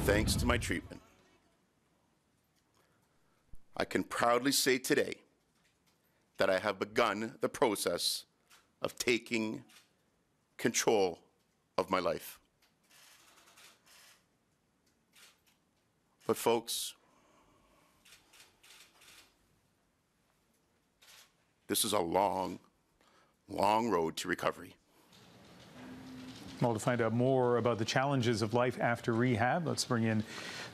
Thanks to my treatment, I can proudly say today that I have begun the process of taking control of my life. But folks, this is a long, long road to recovery. Well, to find out more about the challenges of life after rehab, let's bring in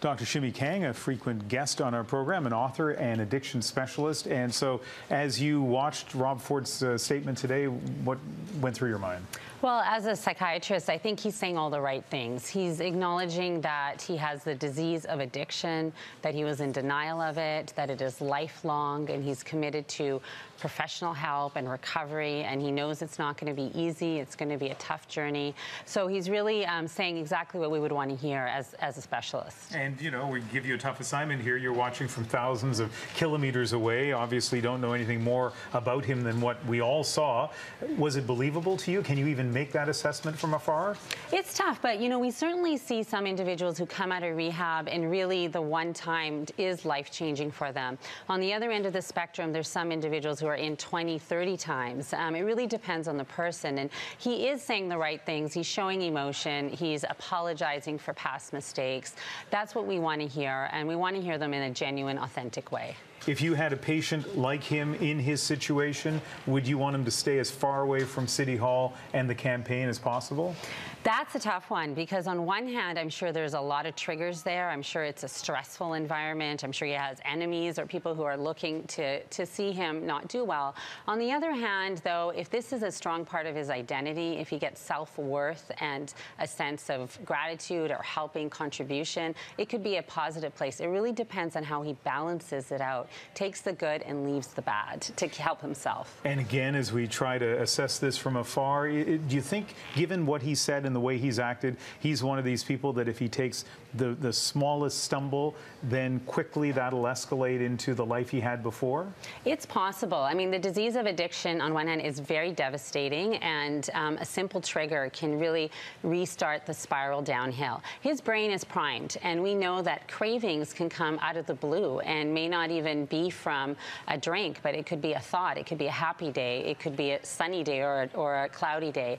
Dr. Shimi Kang, a frequent guest on our program, an author and addiction specialist. And so as you watched Rob Ford's statement today, what went through your mind? Well, as a psychiatrist, I think he's saying all the right things. He's acknowledging that he has the disease of addiction, that he was in denial of it, that it is lifelong, and he's committed to professional help and recovery, and he knows it's not going to be easy. It's going to be a tough journey. So he's really saying exactly what we would want to hear as a specialist. And, you know, we give you a tough assignment here. You're watching from thousands of kilometers away. Obviously don't know anything more about him than what we all saw. Was it believable to you? Can you even make that assessment from afar? It's tough, but, you know, we certainly see some individuals who come out of rehab and really the one time is life-changing for them. On the other end of the spectrum, there's some individuals who are in 20, 30 times. It really depends on the person, and he is saying the right things. He's showing emotion. He's apologizing for past mistakes. That's what we want to hear, and we want to hear them in a genuine, authentic way. If you had a patient like him in his situation, would you want him to stay as far away from City Hall and the campaign as possible? That's a tough one, because on one hand, I'm sure there's a lot of triggers there. I'm sure it's a stressful environment. I'm sure he has enemies or people who are looking to see him not do well. On the other hand, though, if this is a strong part of his identity, if he gets self-worth and a sense of gratitude or helping contribution, it could be a positive place. It really depends on how he balances it out, takes the good and leaves the bad to help himself. And again, as we try to assess this from afar, do you think, given what he said and the way he's acted, he's one of these people that if he takes the smallest stumble, then quickly that'll escalate into the life he had before? It's possible. I mean, the disease of addiction on one hand is very devastating, and a simple trigger can really restart the spiral downhill. His brain is primed, and we know that cravings can come out of the blue and may not even be from a drink, but it could be a thought, it could be a happy day, it could be a sunny day or a cloudy day.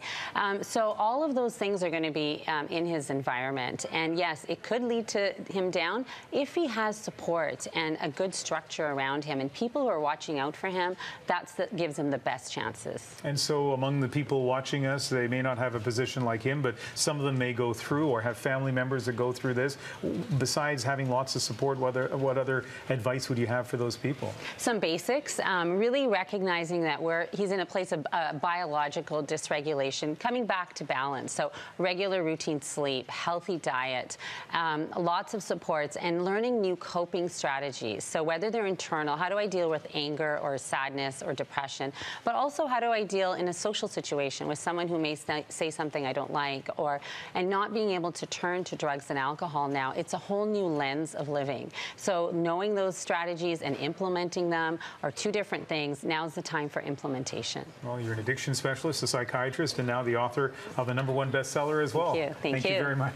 So all of those things are going to be in his environment, and yes, it could lead to him down. If he has support and a good structure around him and people who are watching out for him, that gives him the best chances. And so among the people watching us, they may not have a position like him, but some of them may go through or have family members that go through this. Besides having lots of support, what other advice would you have for those people? Some basics, really recognizing that he's in a place of biological dysregulation, coming back to balance. So regular routine sleep, healthy diet, lots of supports, and learning new coping strategies. So whether they're internal, how do I deal with anger or sadness or depression, but also how do I deal in a social situation with someone who may say something I don't like, and not being able to turn to drugs and alcohol now. It's a whole new lens of living. So knowing those strategies and implementing them are two different things. Now's the time for implementation. Well, you're an addiction specialist, a psychiatrist, and now the author of the #1 bestseller as well. Thank you. Thank you very much.